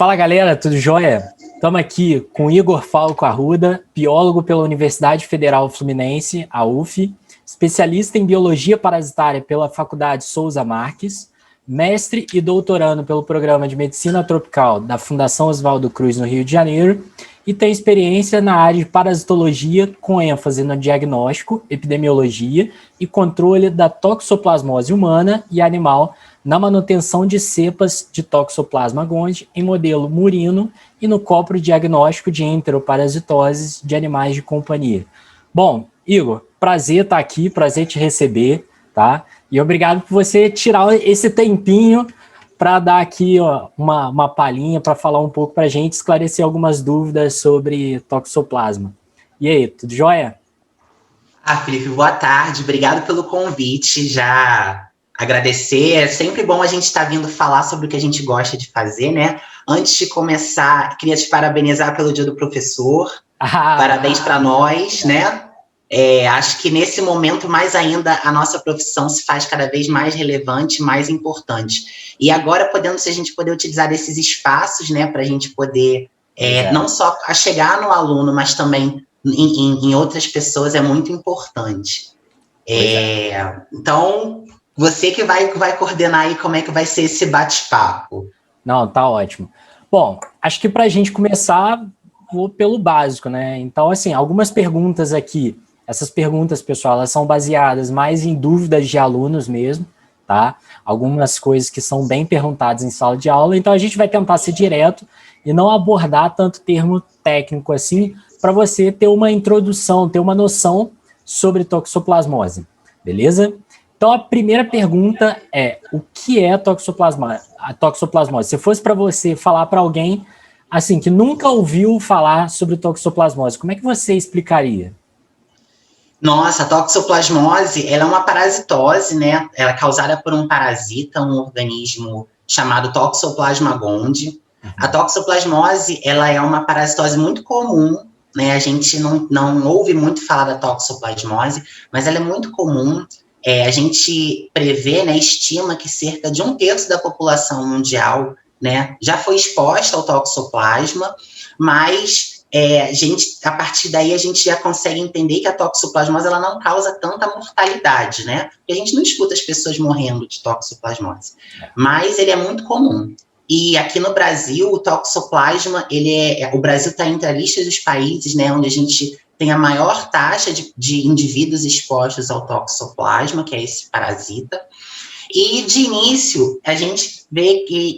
Fala galera, tudo jóia? Estamos aqui com Igor Falco Arruda, biólogo pela Universidade Federal Fluminense, a UF, especialista em biologia parasitária pela Faculdade Souza Marques, mestre e doutorando pelo Programa de Medicina Tropical da Fundação Oswaldo Cruz, no Rio de Janeiro, e tem experiência na área de parasitologia com ênfase no diagnóstico, epidemiologia e controle da toxoplasmose humana e animal na manutenção de cepas de Toxoplasma gondii em modelo murino e no copro diagnóstico de enteroparasitoses de animais de companhia. Bom, Igor, prazer estar aqui, prazer te receber, tá? E obrigado por você tirar esse tempinho para dar aqui uma palhinha, para falar um pouco para a gente, esclarecer algumas dúvidas sobre toxoplasma. E aí, tudo jóia? Felipe, boa tarde, obrigado pelo convite, já agradecer, é sempre bom a gente estar vindo falar sobre o que a gente gosta de fazer, né? Antes de começar, queria te parabenizar pelo Dia do Professor, parabéns para nós, né? Acho que nesse momento, mais ainda, a nossa profissão se faz cada vez mais relevante, mais importante. E agora, se a gente poder utilizar desses espaços, né, para a gente poder, não só chegar no aluno, mas também em outras pessoas, é muito importante. Então, você que vai coordenar aí como é que vai ser esse bate-papo. Não, tá ótimo. Bom, acho que para a gente começar, vou pelo básico, né? Então, assim, algumas perguntas aqui. Essas perguntas, pessoal, elas são baseadas mais em dúvidas de alunos mesmo, tá? Algumas coisas que são bem perguntadas em sala de aula, então a gente vai tentar ser direto e não abordar tanto termo técnico assim, para você ter uma introdução, ter uma noção sobre toxoplasmose, beleza? Então a primeira pergunta é, o que é a toxoplasmose? Se fosse para você falar para alguém assim que nunca ouviu falar sobre toxoplasmose, como é que você explicaria? Nossa, a toxoplasmose, ela é uma parasitose, né? Ela é causada por um parasita, um organismo chamado Toxoplasma gondii. A toxoplasmose, ela é uma parasitose muito comum, né? A gente não ouve muito falar da toxoplasmose, mas ela é muito comum. A gente prevê, né, estima que cerca de 1/3 da população mundial, né, já foi exposta ao toxoplasma, mas a partir daí a gente já consegue entender que a toxoplasmose ela não causa tanta mortalidade, né? Porque a gente não escuta as pessoas morrendo de toxoplasmose, mas ele é muito comum. E aqui no Brasil, o toxoplasma, o Brasil está entre a lista dos países, né, onde a gente tem a maior taxa de indivíduos expostos ao toxoplasma, que é esse parasita. E, de início, a gente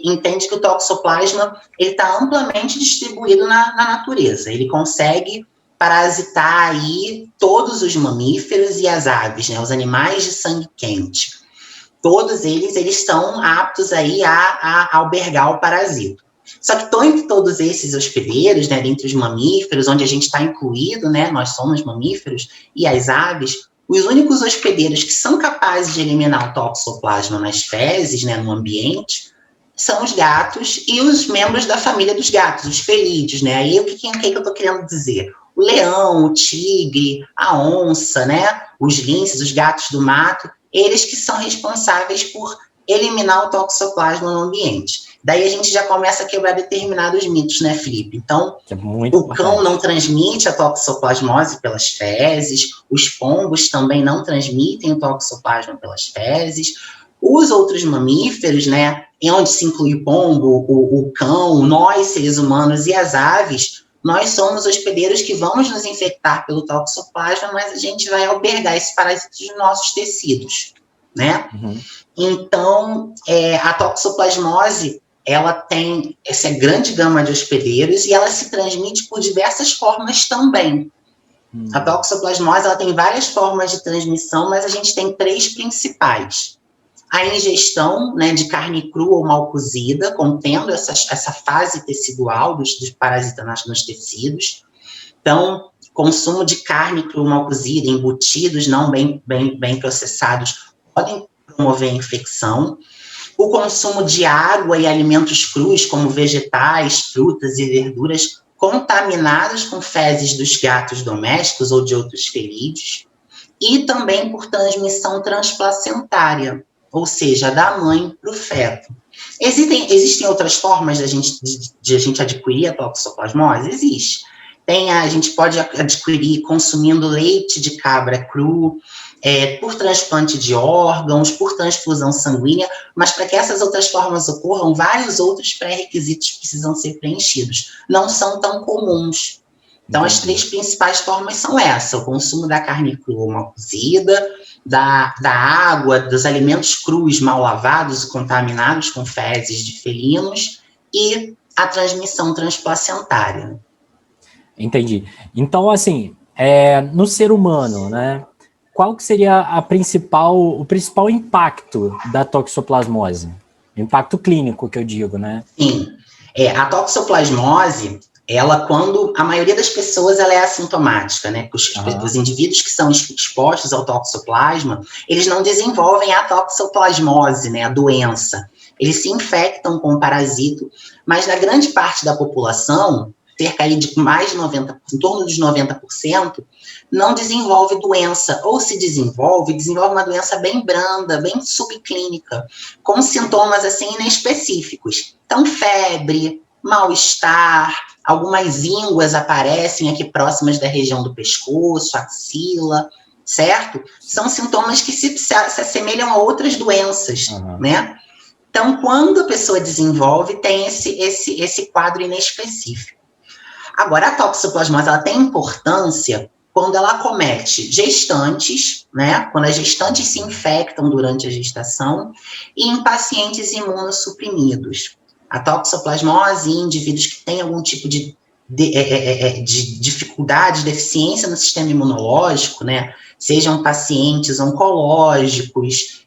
entende que o toxoplasma está amplamente distribuído na natureza. Ele consegue parasitar aí todos os mamíferos e as aves, né, os animais de sangue quente. Todos eles estão aptos aí a albergar o parasito. Só que entre todos esses hospedeiros, né, dentre os mamíferos, onde a gente está incluído, né, nós somos mamíferos, e as aves, os únicos hospedeiros que são capazes de eliminar o toxoplasma nas fezes, né, no ambiente, são os gatos e os membros da família dos gatos, os felídeos, né? Aí o que eu estou querendo dizer? O leão, o tigre, a onça, né, os linces, os gatos do mato, eles que são responsáveis por eliminar o toxoplasma no ambiente. Daí a gente já começa a quebrar determinados mitos, né, Felipe? Então, o cão não transmite a toxoplasmose pelas fezes, os pombos também não transmitem o toxoplasma pelas fezes, os outros mamíferos, né, em onde se inclui o pombo, o cão, nós, seres humanos e as aves, nós somos hospedeiros que vamos nos infectar pelo toxoplasma, mas a gente vai albergar esse parasita nos nossos tecidos, né? Então, a toxoplasmose, ela tem essa grande gama de hospedeiros e ela se transmite por diversas formas também. A toxoplasmose, ela tem várias formas de transmissão, mas a gente tem 3 principais. A ingestão, né, de carne crua ou mal cozida, contendo essa fase tecidual dos parasitas nos tecidos. Então, consumo de carne crua ou mal cozida, embutidos não bem processados, podem promover infecção. O consumo de água e alimentos crus, como vegetais, frutas e verduras, contaminados com fezes dos gatos domésticos ou de outros felídeos. E também por transmissão transplacentária, ou seja, da mãe para o feto. Existem outras formas de a gente adquirir a toxoplasmose? Existe. A gente pode adquirir consumindo leite de cabra cru, por transplante de órgãos, por transfusão sanguínea, mas para que essas outras formas ocorram, vários outros pré-requisitos precisam ser preenchidos. Não são tão comuns. Então, as 3 principais formas são essa: o consumo da carne crua mal cozida, da água, dos alimentos crus mal lavados e contaminados com fezes de felinos, e a transmissão transplacentária. Entendi. Então, assim, no ser humano, né, qual que seria o principal impacto da toxoplasmose? O impacto clínico, que eu digo, né? Sim. A toxoplasmose, quando a maioria das pessoas, ela é assintomática, né? Os indivíduos que são expostos ao toxoplasma, eles não desenvolvem a toxoplasmose, né, a doença. Eles se infectam com o parasito, mas na grande parte da população, cerca aí de mais de 90%, em torno dos 90%, não desenvolve doença, ou se desenvolve uma doença bem branda, bem subclínica, com sintomas assim inespecíficos. Então, febre, mal-estar, algumas ínguas aparecem aqui próximas da região do pescoço, axila, certo? São sintomas que se assemelham a outras doenças, né? Então, quando a pessoa desenvolve, tem esse quadro inespecífico. Agora, a toxoplasmose, ela tem importância quando ela acomete gestantes, né? Quando as gestantes se infectam durante a gestação, e em pacientes imunossuprimidos. A toxoplasmose em indivíduos que têm algum tipo de dificuldade, deficiência no sistema imunológico, né? Sejam pacientes oncológicos,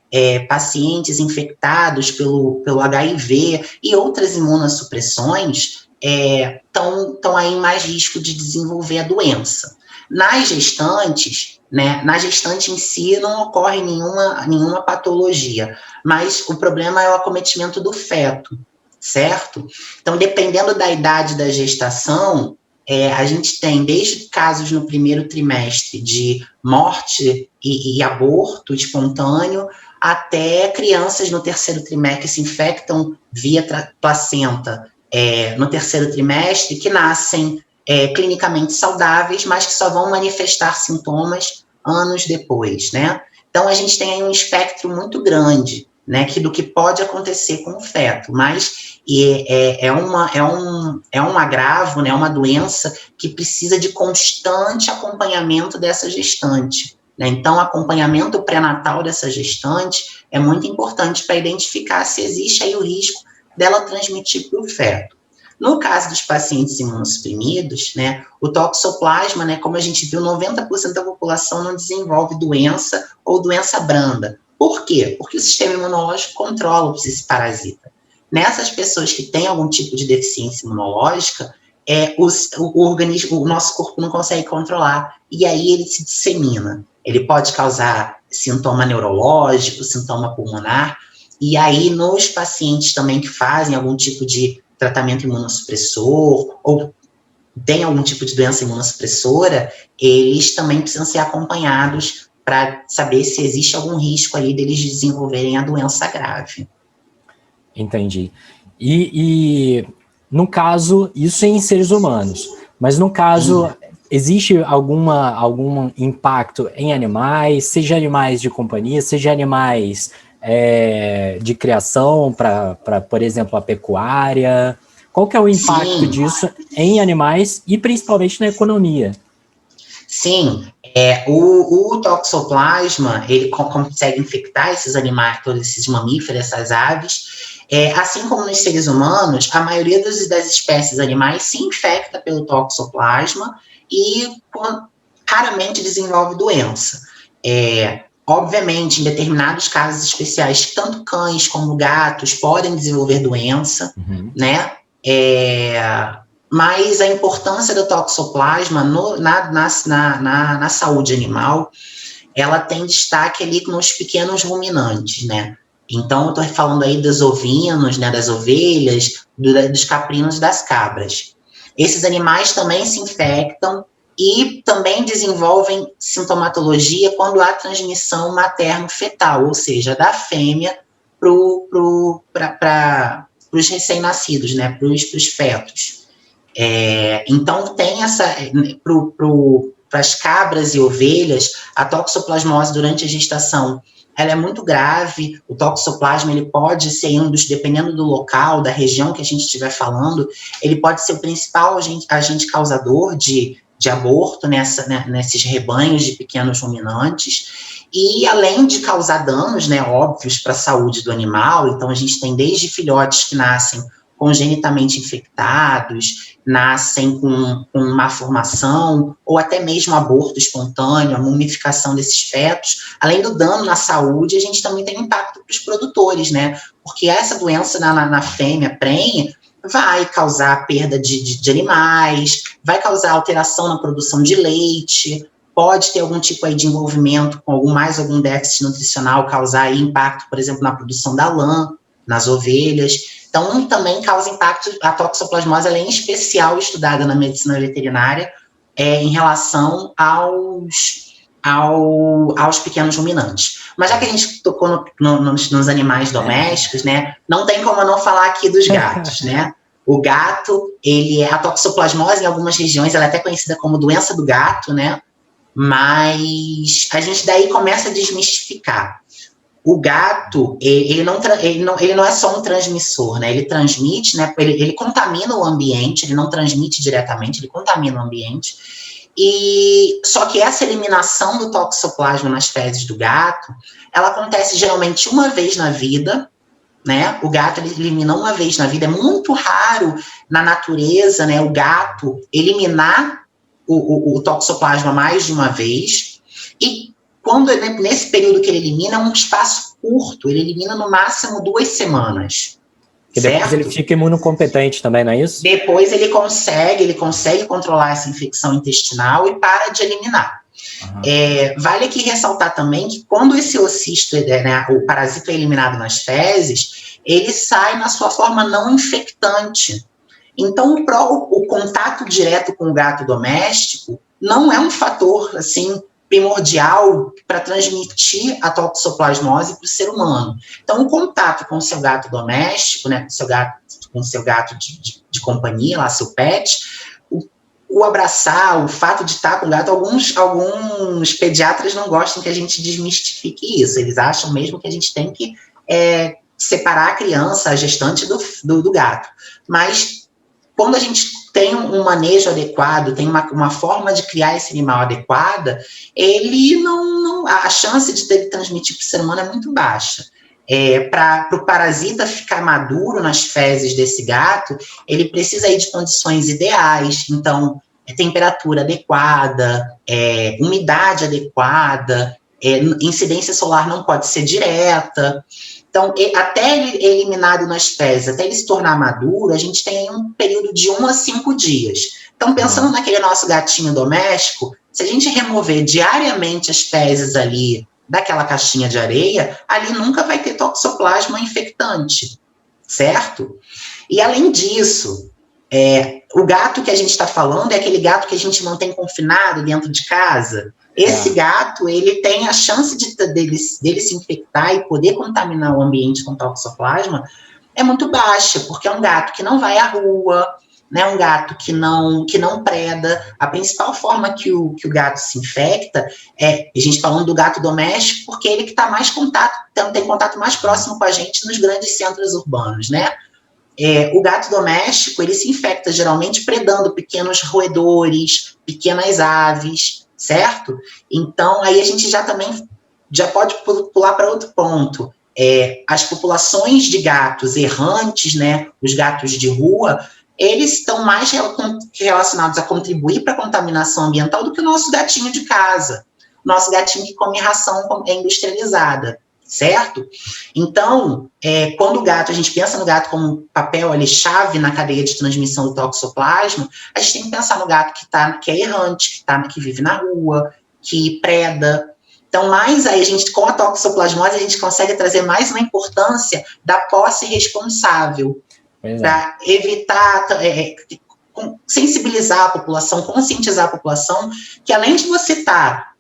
pacientes infectados pelo HIV e outras imunossupressões, estão aí em mais risco de desenvolver a doença. Nas gestantes, né, na gestante em si não ocorre nenhuma patologia, mas o problema é o acometimento do feto, certo? Então, dependendo da idade da gestação, a gente tem desde casos no primeiro trimestre de morte e aborto espontâneo, até crianças no terceiro trimestre que se infectam via placenta no terceiro trimestre, que nascem clinicamente saudáveis, mas que só vão manifestar sintomas anos depois, né? Então, a gente tem aí um espectro muito grande, né, do que pode acontecer com o feto, mas é um agravo, né, uma doença que precisa de constante acompanhamento dessa gestante, né? Então, o acompanhamento pré-natal dessa gestante é muito importante para identificar se existe aí o risco dela transmitir para o feto. No caso dos pacientes imunossuprimidos, né, o toxoplasma, né, como a gente viu, 90% da população não desenvolve doença ou doença branda. Por quê? Porque o sistema imunológico controla esse parasita. Nessas pessoas que têm algum tipo de deficiência imunológica, o nosso corpo não consegue controlar, e aí ele se dissemina. Ele pode causar sintoma neurológico, sintoma pulmonar, e aí nos pacientes também que fazem algum tipo de tratamento imunossupressor, ou tem algum tipo de doença imunossupressora, eles também precisam ser acompanhados para saber se existe algum risco ali deles desenvolverem a doença grave. Entendi. E no caso, isso é em seres humanos, mas no caso, existe algum impacto em animais, seja animais de companhia, seja animais de criação para, por exemplo, a pecuária? Qual que é o impacto disso em animais e principalmente na economia? Sim, o toxoplasma, ele consegue infectar esses animais, todos esses mamíferos, essas aves, assim como nos seres humanos, a maioria das espécies animais se infecta pelo toxoplasma e raramente desenvolve doença. Obviamente, em determinados casos especiais, tanto cães como gatos podem desenvolver doença, né? Mas a importância do toxoplasma na saúde animal, ela tem destaque ali nos pequenos ruminantes, né? Então, eu estou falando aí dos ovinos, né, das ovelhas, dos caprinos, das cabras. Esses animais também se infectam e também desenvolvem sintomatologia quando há transmissão materno-fetal, ou seja, da fêmea para os recém-nascidos, né, para os fetos. Então, tem para as cabras e ovelhas, a toxoplasmose durante a gestação, ela é muito grave. O toxoplasma, ele pode ser dependendo do local, da região que a gente estiver falando, ele pode ser o principal agente causador de aborto nesses rebanhos de pequenos ruminantes. E além de causar danos, né, óbvios para a saúde do animal, então a gente tem desde filhotes que nascem congenitamente infectados, nascem com má formação, ou até mesmo aborto espontâneo, a mumificação desses fetos. Além do dano na saúde, a gente também tem impacto para os produtores, né? Porque essa doença na fêmea prenhe vai causar perda de animais, vai causar alteração na produção de leite, pode ter algum tipo aí de envolvimento com algum déficit nutricional, causar aí impacto, por exemplo, na produção da lã, nas ovelhas. Então, também causa impacto. A toxoplasmose, ela é em especial estudada na medicina veterinária em relação aos pequenos ruminantes. Mas já que a gente tocou nos animais domésticos, né, não tem como eu não falar aqui dos gatos, né? O gato, a toxoplasmose em algumas regiões, ela é até conhecida como doença do gato, né? Mas a gente daí começa a desmistificar. O gato, ele não é só um transmissor, né? Ele transmite, né? Ele contamina o ambiente, ele não transmite diretamente, ele contamina o ambiente. Só que essa eliminação do toxoplasma nas fezes do gato, ela acontece geralmente uma vez na vida, né? O gato, ele elimina uma vez na vida. É muito raro na natureza, né, o gato eliminar o toxoplasma mais de uma vez. E nesse período que ele elimina, é um espaço curto, ele elimina no máximo 2 semanas. E depois ele fica imunocompetente também, não é isso? Depois ele consegue controlar essa infecção intestinal e para de eliminar. Uhum. Vale aqui ressaltar também que quando esse ocisto, né, o parasita é eliminado nas fezes, ele sai na sua forma não infectante. Então, o contato direto com o gato doméstico não é um fator, assim, primordial para transmitir a toxoplasmose para o ser humano. Então, o contato com o seu gato doméstico, né, com o seu gato de companhia, lá, seu pet, o abraçar, o fato de estar com o gato, alguns pediatras não gostam que a gente desmistifique isso. Eles acham mesmo que a gente tem que separar a criança, a gestante do gato. Mas, quando a gente tem um manejo adequado, tem uma forma de criar esse animal adequada, ele a chance de ele transmitir para o ser humano é muito baixa. Para o parasita ficar maduro nas fezes desse gato, ele precisa aí de condições ideais. Então, temperatura adequada, umidade adequada, incidência solar não pode ser direta. Então, até ele eliminado nas fezes, até ele se tornar maduro, a gente tem um período de 1 a 5 dias. Então, pensando naquele nosso gatinho doméstico, se a gente remover diariamente as fezes ali daquela caixinha de areia, ali nunca vai ter toxoplasma infectante, certo? E, além disso, o gato que a gente está falando é aquele gato que a gente mantém confinado dentro de casa. Esse gato, ele tem a chance dele se infectar e poder contaminar o ambiente com toxoplasma é muito baixa, porque é um gato que não vai à rua, né, um gato que não preda. A principal forma que o gato se infecta a gente falando do gato doméstico, porque ele que está mais tem contato mais próximo com a gente nos grandes centros urbanos, né? O gato doméstico, ele se infecta geralmente predando pequenos roedores, pequenas aves, certo? Então, aí a gente já pode pular para outro ponto. As populações de gatos errantes, né, os gatos de rua, eles estão mais relacionados a contribuir para a contaminação ambiental do que o nosso gatinho de casa, o nosso gatinho que come ração industrializada, certo? Então, quando a gente pensa no gato como um papel ali, chave na cadeia de transmissão do toxoplasma, a gente tem que pensar no gato que é errante, que vive na rua, que preda. Então, mais aí, com a toxoplasmose, a gente consegue trazer mais uma importância da posse responsável, para evitar, sensibilizar a população, conscientizar a população, que além de você estar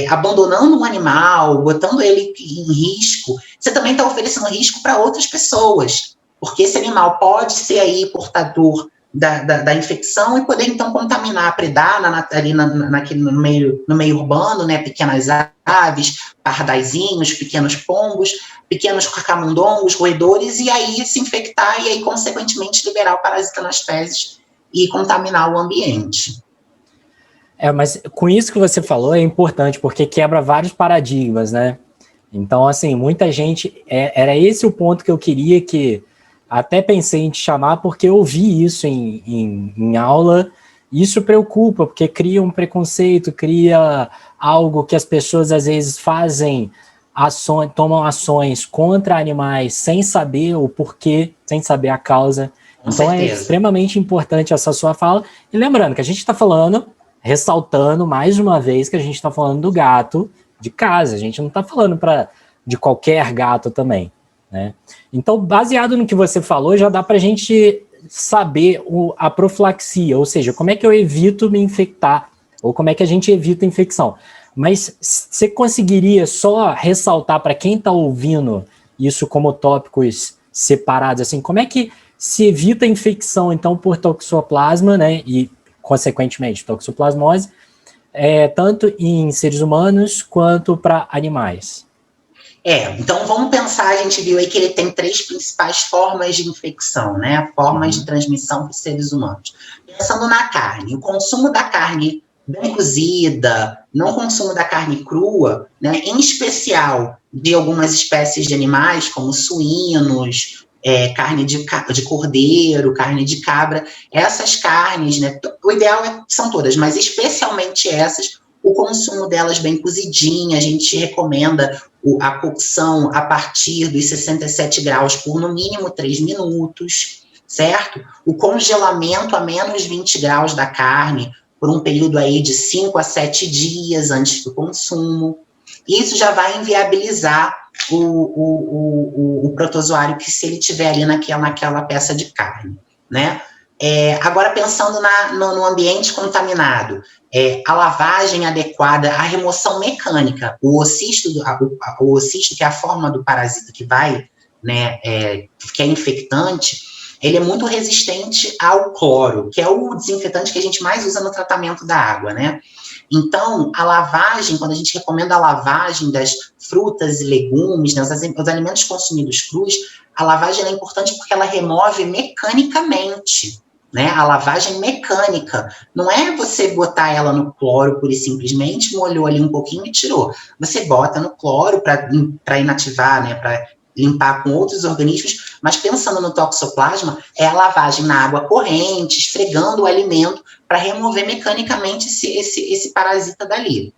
abandonando um animal, botando ele em risco, você também está oferecendo risco para outras pessoas, porque esse animal pode ser aí portador da infecção e poder, então, contaminar, predar ali no meio urbano, né, pequenas aves, pardaizinhos, pequenos pombos, pequenos camundongos, roedores, e aí se infectar e aí, consequentemente, liberar o parasita nas fezes e contaminar o ambiente. Mas com isso que você falou é importante, porque quebra vários paradigmas, né? Então, assim, muita gente... Era esse o ponto que eu queria que... Até pensei em te chamar, porque eu vi isso em aula. Isso preocupa, porque cria um preconceito, cria algo que as pessoas, às vezes, fazem tomam ações contra animais sem saber o porquê, sem saber a causa. Então é extremamente importante essa sua fala. E lembrando que a gente está falando, ressaltando mais uma vez que a gente está falando do gato de casa, a gente não está falando de qualquer gato também, né? Então, baseado no que você falou, já dá para a gente saber a profilaxia, ou seja, como é que eu evito me infectar, ou como é que a gente evita a infecção. Mas você conseguiria só ressaltar para quem está ouvindo isso como tópicos separados, assim, como é que se evita a infecção, então, por toxoplasma, né, e, consequentemente, toxoplasmose, tanto em seres humanos quanto para animais? Então vamos pensar, a gente viu aí que ele tem 3 principais formas de infecção, né? Formas de transmissão para os seres humanos. Pensando na carne, o consumo da carne bem cozida, não consumo da carne crua, né? Em especial de algumas espécies de animais, como suínos, carne de cordeiro, carne de cabra, essas carnes, né? O ideal são todas, mas especialmente essas, o consumo delas bem cozidinha, a gente recomenda a cocção a partir dos 67 graus por no mínimo 3 minutos, certo? O congelamento a menos 20 graus da carne por um período aí de 5 a 7 dias antes do consumo. Isso já vai inviabilizar o protozoário que se ele tiver ali naquela peça de carne, né? Agora, pensando no ambiente contaminado, a lavagem adequada, a remoção mecânica, o ocisto, que é a forma do parasita que vai, né, que é infectante, ele é muito resistente ao cloro, que é o desinfetante que a gente mais usa no tratamento da água, né? Então, a lavagem, quando a gente recomenda a lavagem das frutas e legumes, né, os alimentos consumidos crus, a lavagem é importante porque ela remove mecanicamente, né? A lavagem mecânica. Não é você botar ela no cloro pura e simplesmente, molhou ali um pouquinho e tirou. Você bota no cloro para inativar, né? Para limpar com outros organismos, mas pensando no toxoplasma, é a lavagem na água corrente, esfregando o alimento para remover mecanicamente esse parasita dali.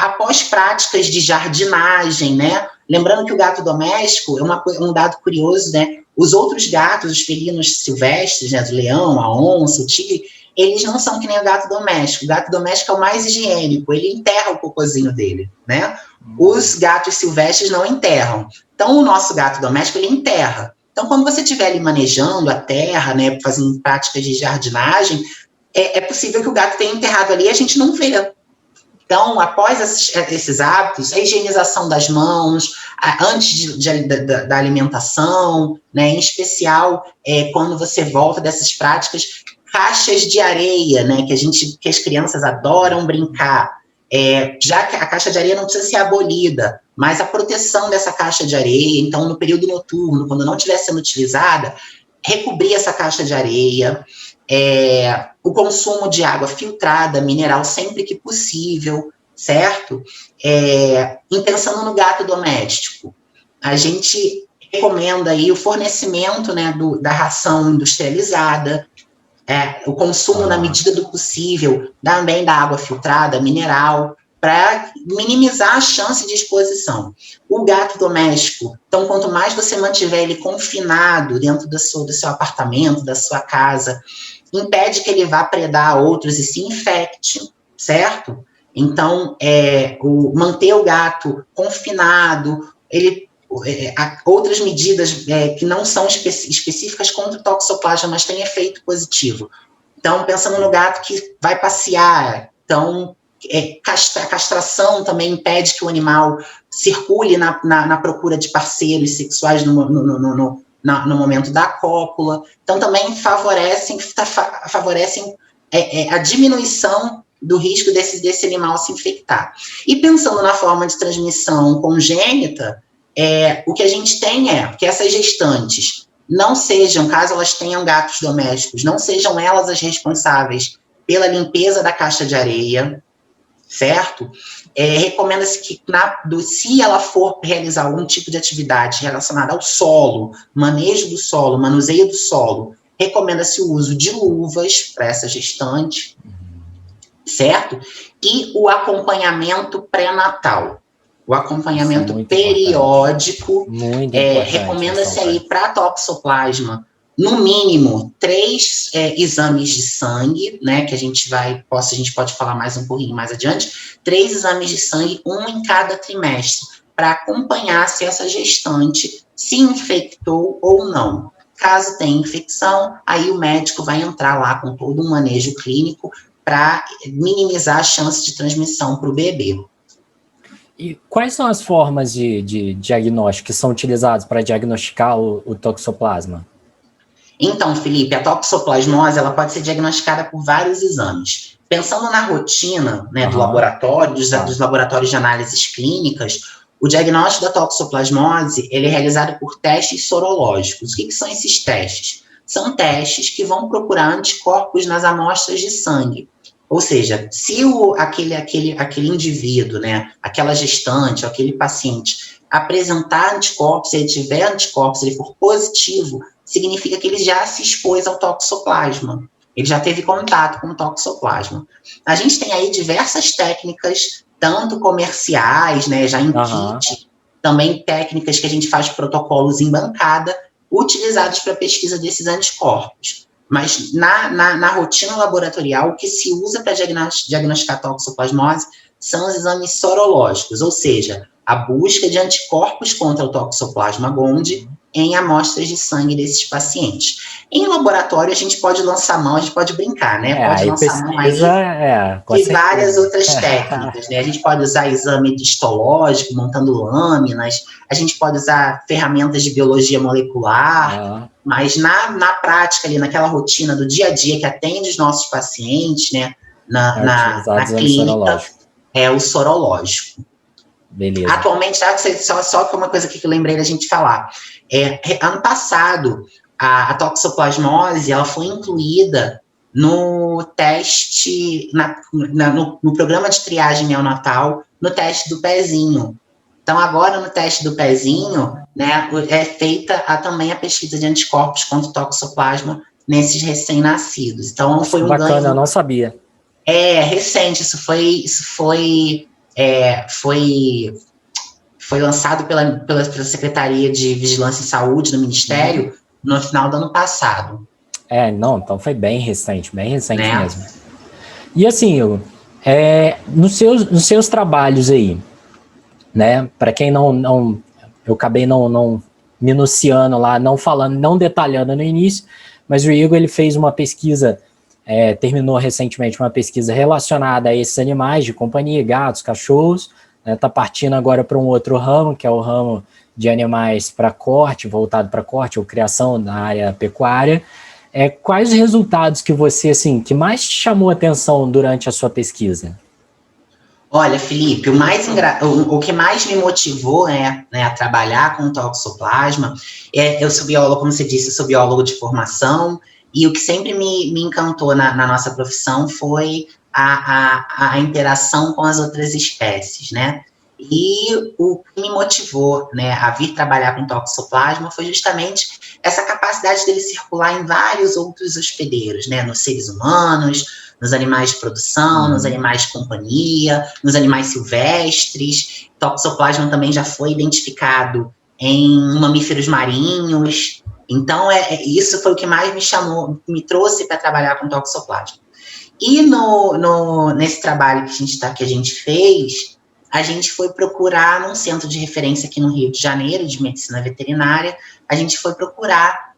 Após práticas de jardinagem, né? Lembrando que o gato doméstico é um dado curioso, né? Os outros gatos, os felinos silvestres, né? O leão, a onça, o tigre, eles não são que nem o gato doméstico. O gato doméstico é o mais higiênico, ele enterra o cocôzinho dele, né? Os gatos silvestres não enterram. Então, o nosso gato doméstico, ele enterra. Então, quando você estiver ali manejando a terra, né? Fazendo práticas de jardinagem, é possível que o gato tenha enterrado ali e a gente não vê. Então, após esses hábitos, a higienização das mãos, antes da alimentação, né, em especial quando você volta dessas práticas, caixas de areia, né, que as crianças adoram brincar, já que a caixa de areia não precisa ser abolida, mas a proteção dessa caixa de areia, então, no período noturno, quando não estiver sendo utilizada, recobrir essa caixa de areia, o consumo de água filtrada, mineral, sempre que possível, certo? E pensando no gato doméstico, a gente recomenda aí o fornecimento, né, da ração industrializada, o consumo na medida do possível também da água filtrada, mineral, para minimizar a chance de exposição. O gato doméstico, então, quanto mais você mantiver ele confinado dentro do seu apartamento, da sua casa, impede que ele vá predar outros e se infecte, certo? Então, manter o gato confinado, outras medidas que não são específicas contra o toxoplasma, mas têm efeito positivo. Então, pensando no gato que vai passear, então, a castração também impede que o animal circule na procura de parceiros sexuais no momento da cópula. Então, também favorecem a diminuição do risco desse animal se infectar. E pensando na forma de transmissão congênita, o que a gente tem que essas gestantes não sejam, caso elas tenham gatos domésticos, não sejam elas as responsáveis pela limpeza da caixa de areia, certo? Recomenda-se que, se ela for realizar algum tipo de atividade relacionada ao solo, manejo do solo, manuseio do solo, recomenda-se o uso de luvas para essa gestante, certo? E o acompanhamento pré-natal. O acompanhamento periódico, recomenda-se aí para toxoplasma, no mínimo, 3 exames de sangue, né, que a gente pode falar mais um pouquinho mais adiante, 3 exames de sangue, um em cada trimestre, para acompanhar se essa gestante se infectou ou não. Caso tenha infecção, aí o médico vai entrar lá com todo um manejo clínico para minimizar a chance de transmissão para o bebê. E quais são as formas de diagnóstico que são utilizadas para diagnosticar o toxoplasma? Então, Felipe, a toxoplasmose ela pode ser diagnosticada por vários exames. Pensando na rotina, né, do laboratório, dos laboratórios de análises clínicas, o diagnóstico da toxoplasmose ele é realizado por testes sorológicos. O que são esses testes? São testes que vão procurar anticorpos nas amostras de sangue. Ou seja, se aquele indivíduo, né, aquela gestante, aquele paciente apresentar anticorpos, se ele tiver anticorpos, se ele for positivo, significa que ele já se expôs ao toxoplasma. Ele já teve contato com o toxoplasma. A gente tem aí diversas técnicas, tanto comerciais, né, já em kit, também técnicas que a gente faz protocolos em bancada, utilizados para pesquisa desses anticorpos. Mas na rotina laboratorial, o que se usa para diagnosticar toxoplasmose são os exames sorológicos, ou seja, a busca de anticorpos contra o Toxoplasma gondii em amostras de sangue desses pacientes. Em laboratório, a gente pode lançar mão, a gente pode brincar, né? Pode lançar mão aí de várias outras técnicas, né? A gente pode usar exame histológico, montando lâminas, a gente pode usar ferramentas de biologia molecular, mas na prática, ali, naquela rotina do dia a dia que atende os nossos pacientes, né? Na clínica, é o sorológico. Beleza. Atualmente, só que uma coisa que eu lembrei da gente falar. Ano passado, a toxoplasmose ela foi incluída no teste, no programa de triagem neonatal, no teste do pezinho. Então, agora, no teste do pezinho, né, é feita também a pesquisa de anticorpos contra o toxoplasma nesses recém-nascidos. Então, foi um bacana, ganho. Eu não sabia. Recente, isso foi lançado pela Secretaria de Vigilância em Saúde do Ministério no final do ano passado. Então foi bem recente mesmo. E assim, nos seus trabalhos aí, né, para quem não eu acabei não minuciando lá, não falando, não detalhando no início, mas o Igor ele fez uma pesquisa, terminou recentemente uma pesquisa relacionada a esses animais de companhia, gatos, cachorros, está partindo agora para um outro ramo, que é o ramo de animais para corte, voltado para corte ou criação na área pecuária. Quais os resultados que você, assim, que mais te chamou a atenção durante a sua pesquisa? Olha, Felipe, o que mais me motivou a trabalhar com toxoplasma, eu sou biólogo, como você disse, eu sou biólogo de formação, e o que sempre me encantou na nossa profissão foi a interação com as outras espécies, né? E o que me motivou, né, a vir trabalhar com toxoplasma foi justamente essa capacidade dele circular em vários outros hospedeiros, né? Nos seres humanos, nos animais de produção, nos animais de companhia, nos animais silvestres. Toxoplasma também já foi identificado em mamíferos marinhos. Então, isso foi o que mais me trouxe para trabalhar com toxoplasma. E nesse trabalho que a gente fez, a gente foi procurar num centro de referência aqui no Rio de Janeiro, de medicina veterinária, a gente foi procurar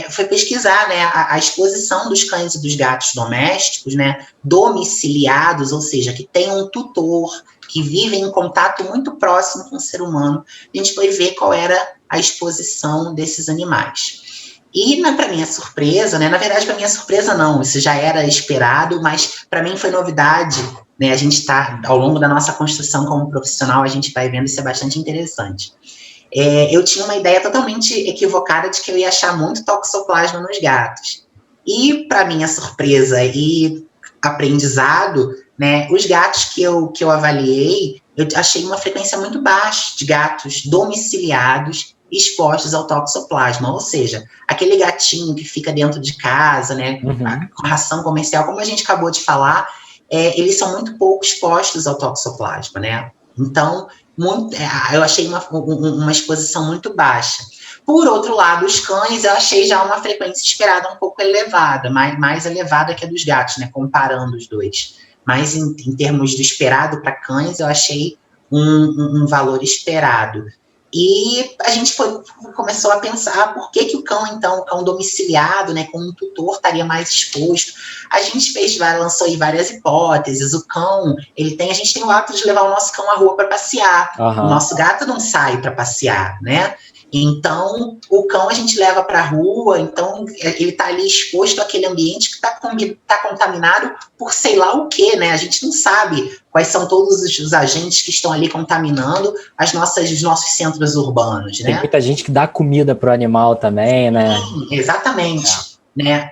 foi pesquisar, né, a exposição dos cães e dos gatos domésticos, né, domiciliados, ou seja, que tem um tutor, que vivem em contato muito próximo com o ser humano. A gente foi ver qual era a exposição desses animais. E, para minha surpresa, né, na verdade, para minha surpresa não, isso já era esperado, mas para mim foi novidade, né, a gente está, ao longo da nossa construção como profissional, a gente vai vendo, isso é bastante interessante. Eu tinha uma ideia totalmente equivocada de que eu ia achar muito toxoplasma nos gatos. E, para minha surpresa e aprendizado, né, os gatos que eu avaliei, eu achei uma frequência muito baixa de gatos domiciliados expostos ao toxoplasma, ou seja, aquele gatinho que fica dentro de casa, né, com ração comercial, como a gente acabou de falar, eles são muito pouco expostos ao toxoplasma, né? Então, eu achei uma exposição muito baixa. Por outro lado, os cães, eu achei já uma frequência esperada um pouco elevada, mais elevada que a dos gatos, né, comparando os dois. Mas em termos do esperado para cães, eu achei um valor esperado. E a gente começou a pensar por que o cão, então, o cão domiciliado, né, com um tutor, estaria mais exposto. A gente lançou aí várias hipóteses. O cão, a gente tem o hábito de levar o nosso cão à rua para passear. O nosso gato não sai para passear, né? Então, o cão a gente leva para a rua, então ele está ali exposto àquele ambiente que está contaminado por sei lá o quê, né? A gente não sabe quais são todos os agentes que estão ali contaminando os nossos centros urbanos, né? Tem muita gente que dá comida para o animal também, né? Sim, exatamente. Né?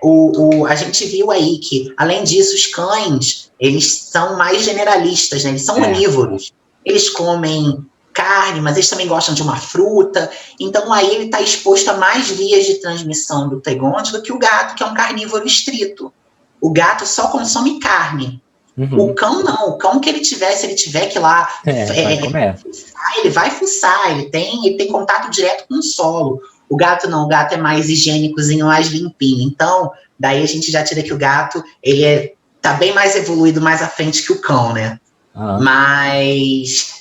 A gente viu aí que, além disso, os cães, eles são mais generalistas, né? Eles são onívoros. Eles comem carne, mas eles também gostam de uma fruta. Então, aí ele está exposto a mais vias de transmissão do TEGOND do que o gato, que é um carnívoro estrito. O gato só consome carne. O cão não. O cão que se ele tiver que ir lá ele vai fuçar, ele tem contato direto com o solo. O gato não, o gato é mais higiênicozinho, mais limpinho. Então, daí a gente já tira que o gato, ele tá bem mais evoluído, mais à frente que o cão, né? Mas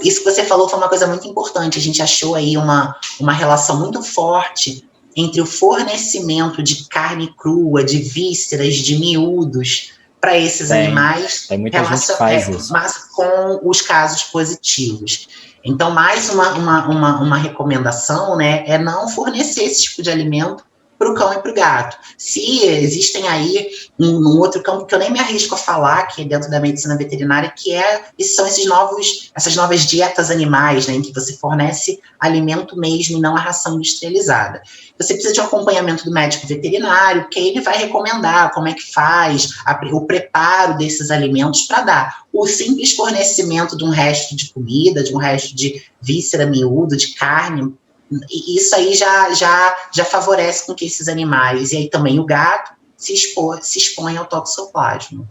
isso que você falou foi uma coisa muito importante. A gente achou aí uma relação muito forte entre o fornecimento de carne crua, de vísceras, de miúdos para esses animais, muita gente que faz isso. mas com os casos positivos. Então, mais uma recomendação, né, é não fornecer esse tipo de alimento para o cão e para o gato. Se existem aí um outro campo que eu nem me arrisco a falar, que é dentro da medicina veterinária, são essas novas dietas animais, né, em que você fornece alimento mesmo e não a ração industrializada. Você precisa de um acompanhamento do médico veterinário, porque ele vai recomendar como é que faz o preparo desses alimentos para dar. O simples fornecimento de um resto de comida, de um resto de víscera, miúdo, de carne, isso aí já favorece com que esses animais, e aí também o gato, se expõe ao toxoplasma.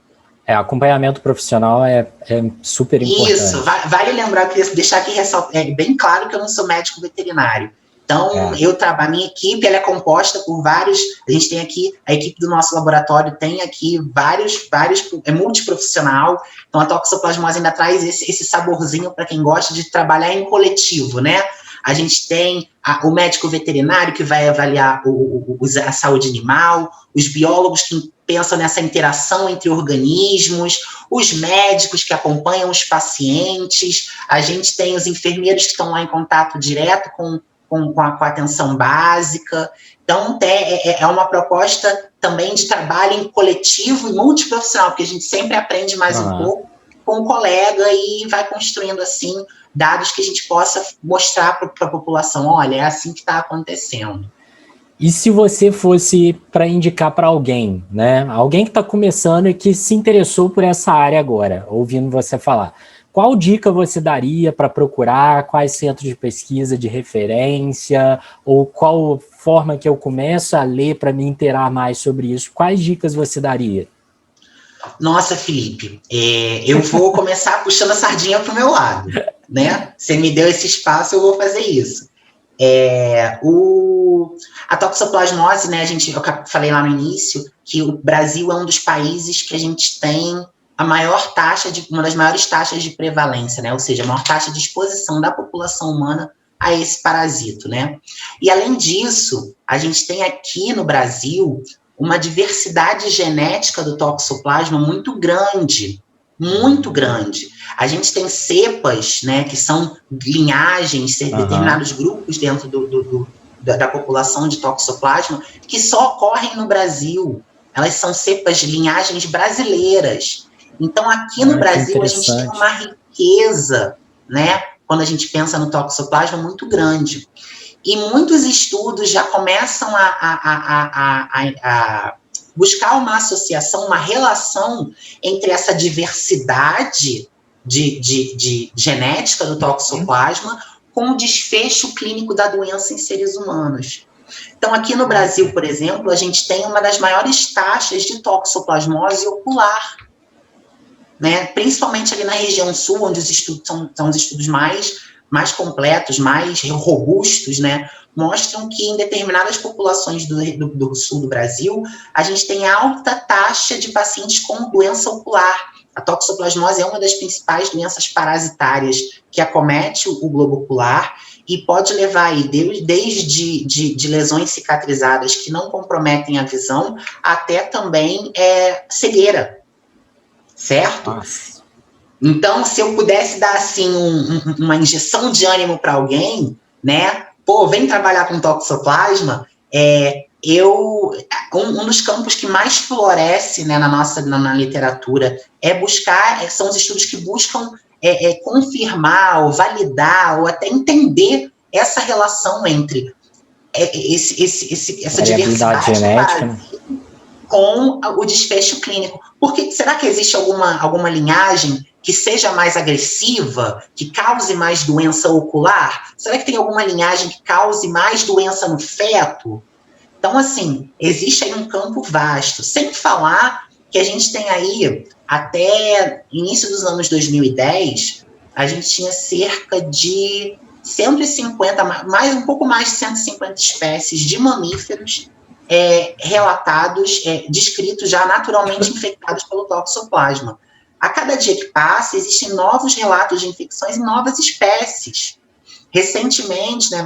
Acompanhamento profissional é super importante. Isso, vale lembrar, que deixar aqui bem claro que eu não sou médico veterinário. Então, a minha equipe ela é composta por vários, a gente tem aqui, a equipe do nosso laboratório tem aqui vários, é multiprofissional, então a toxoplasmose ainda traz esse saborzinho para quem gosta de trabalhar em coletivo, né? A gente tem o médico veterinário que vai avaliar a saúde animal, os biólogos que pensam nessa interação entre organismos, os médicos que acompanham os pacientes, a gente tem os enfermeiros que estão lá em contato direto com a atenção básica. Então, é uma proposta também de trabalho em coletivo e multiprofissional, porque a gente sempre aprende mais um pouco com o colega e vai construindo, assim, dados que a gente possa mostrar para a população, olha, é assim que está acontecendo. E se você fosse para indicar para alguém, né? Alguém que está começando e que se interessou por essa área agora, ouvindo você falar, qual dica você daria para procurar, quais centros de pesquisa de referência, ou qual forma que eu começo a ler para me inteirar mais sobre isso? Quais dicas você daria? Nossa, Felipe, eu vou começar puxando a sardinha para o meu lado, né? Você me deu esse espaço, eu vou fazer isso. A toxoplasmose, né, eu falei lá no início que o Brasil é um dos países que a gente tem uma das maiores taxas de prevalência, né? Ou seja, a maior taxa de exposição da população humana a esse parasito, né? E, além disso, a gente tem aqui no Brasil uma diversidade genética do Toxoplasma muito grande, muito grande. A gente tem cepas, né, que são linhagens, determinados grupos dentro da população de Toxoplasma, que só ocorrem no Brasil. Elas são cepas de linhagens brasileiras. Então, aqui no Brasil, a gente tem uma riqueza, né, quando a gente pensa no Toxoplasma, muito grande. E muitos estudos já começam a buscar uma associação, uma relação entre essa diversidade de genética do Toxoplasma com o desfecho clínico da doença em seres humanos. Então, aqui no Brasil, por exemplo, a gente tem uma das maiores taxas de toxoplasmose ocular, né? Principalmente ali na região sul, onde os estudos são os estudos mais completos, mais robustos, né? Mostram que em determinadas populações do sul do Brasil, a gente tem alta taxa de pacientes com doença ocular. A toxoplasmose é uma das principais doenças parasitárias que acomete o globo ocular e pode levar aí desde de lesões cicatrizadas que não comprometem a visão até também cegueira, certo? Nossa. Então, se eu pudesse dar assim uma injeção de ânimo para alguém, né? Pô, vem trabalhar com toxoplasma. Um dos campos que mais floresce, né, na literatura são os estudos que buscam confirmar ou validar ou até entender essa relação entre essa diversidade genética, né, com o desfecho clínico. Porque será que existe alguma linhagem que seja mais agressiva, que cause mais doença ocular? Será que tem alguma linhagem que cause mais doença no feto? Então, assim, existe aí um campo vasto. Sem falar que a gente tem aí, até início dos anos 2010, a gente tinha cerca de 150, um pouco mais de 150 espécies de mamíferos relatados, descritos já naturalmente infectados pelo toxoplasma. A cada dia que passa, existem novos relatos de infecções em novas espécies. Recentemente, né,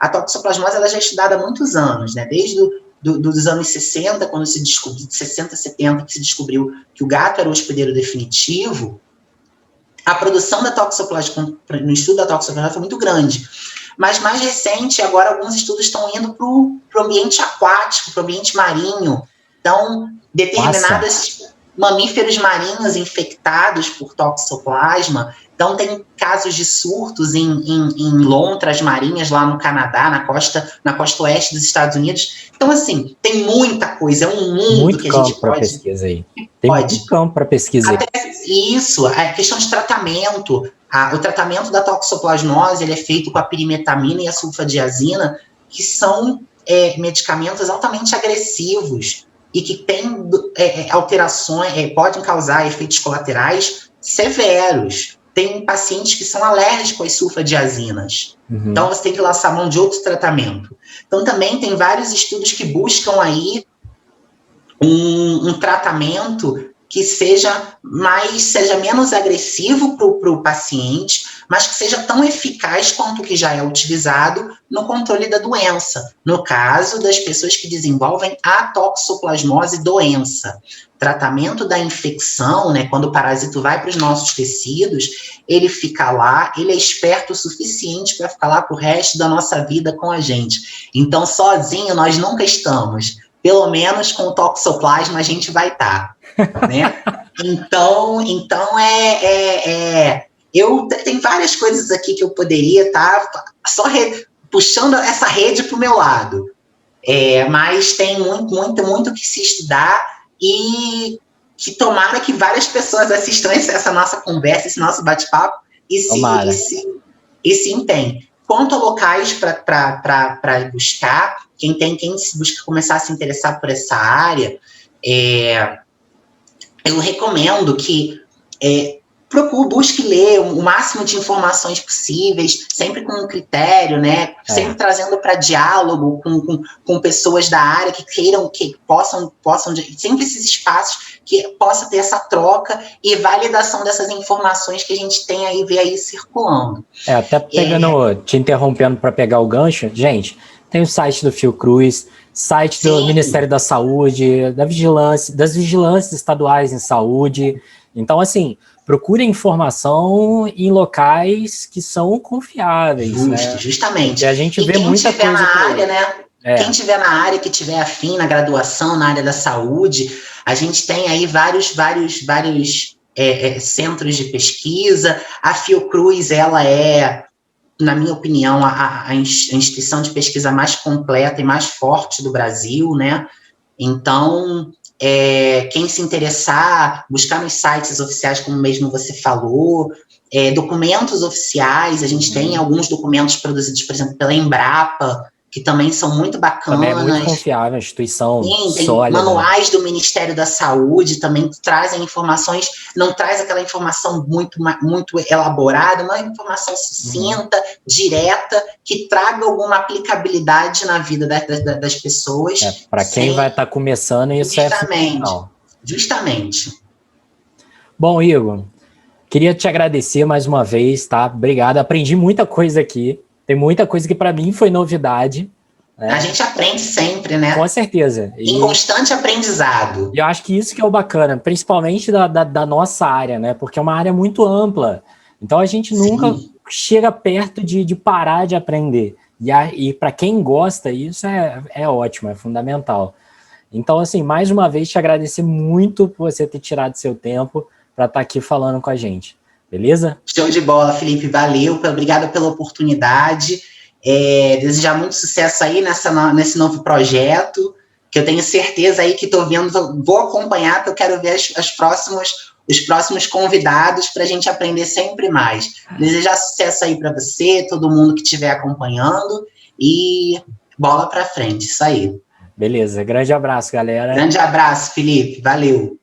a toxoplasmose ela já é estudada há muitos anos, né, desde dos anos 60, quando se descobriu, 60, 70, que se descobriu que o gato era o hospedeiro definitivo. A produção da toxoplasma, no estudo da toxoplasma, foi muito grande. Mas mais recente, agora alguns estudos estão indo para o ambiente aquático, para o ambiente marinho. Então, determinados mamíferos marinhos infectados por toxoplasma. Então, tem casos de surtos em lontras marinhas lá no Canadá, na costa oeste dos Estados Unidos. Então, assim, tem muita coisa, é um mundo muito que a gente pode... pesquisa aí. Tem muito campo para pesquisa aí. Isso, a questão de tratamento. O tratamento da toxoplasmose ele é feito com a pirimetamina e a sulfadiazina, que são medicamentos altamente agressivos e que têm alterações, podem causar efeitos colaterais severos. Tem pacientes que são alérgicos às sulfadiazinas. Então, você tem que lançar mão de outro tratamento. Então, também tem vários estudos que buscam aí um tratamento que seja menos agressivo para o paciente, mas que seja tão eficaz quanto o que já é utilizado no controle da doença. No caso das pessoas que desenvolvem a toxoplasmose doença. Tratamento da infecção, né, quando o parasito vai para os nossos tecidos, ele fica lá, ele é esperto o suficiente para ficar lá para o resto da nossa vida com a gente. Então, sozinho nós nunca estamos. Pelo menos com o toxoplasma a gente vai estar, né? Então tem várias coisas aqui que eu poderia estar só puxando essa rede para o meu lado. Mas tem muito que se estudar e que tomara que várias pessoas assistam essa nossa conversa, esse nosso bate-papo e se empenhem. Quanto a locais para buscar, quem busca começar a se interessar por essa área, eu recomendo que busque ler o máximo de informações possíveis, sempre com um critério, né? Sempre trazendo para diálogo com pessoas da área que queiram, que possam sempre esses espaços que possa ter essa troca e validação dessas informações que a gente tem aí, vê aí circulando. Até pegando, te interrompendo para pegar o gancho, gente, tem o site do Fiocruz, site do Ministério da Saúde, das vigilâncias estaduais em saúde. Então, assim, procure informação em locais que são confiáveis. Justamente. E a gente vê muita coisa na área, né? Quem tiver na área, que tiver afim na graduação, na área da saúde, a gente tem aí vários centros de pesquisa. A Fiocruz, ela é, na minha opinião, a instituição de pesquisa mais completa e mais forte do Brasil, né? Então, quem se interessar, buscar nos sites oficiais, como mesmo você falou, documentos oficiais, a gente tem alguns documentos produzidos, por exemplo, pela Embrapa, que também são muito bacanas. Também é muito confiável, a instituição tem sólida. Manuais do Ministério da Saúde também que trazem informações, não traz aquela informação muito elaborada, uma informação sucinta, direta, que traga alguma aplicabilidade na vida das pessoas. Para quem vai estar começando, isso é fundamental. Justamente. Bom, Igor, queria te agradecer mais uma vez, tá? Obrigado, aprendi muita coisa aqui. Tem muita coisa que para mim foi novidade. A gente aprende sempre, né? Com certeza. Em constante aprendizado. E eu acho que isso que é o bacana, principalmente da nossa área, né? Porque é uma área muito ampla. Então a gente nunca chega perto de parar de aprender. E para quem gosta, isso é ótimo, é fundamental. Então, assim, mais uma vez, te agradecer muito por você ter tirado seu tempo para estar aqui falando com a gente. Beleza? Show de bola, Felipe. Valeu. Obrigado pela oportunidade. Desejar muito sucesso aí nesse novo projeto, que eu tenho certeza aí que estou vendo, vou acompanhar, que eu quero ver os próximos convidados para a gente aprender sempre mais. Desejar sucesso aí para você, todo mundo que estiver acompanhando, e bola para frente, isso aí. Beleza, grande abraço, galera. Grande abraço, Felipe. Valeu.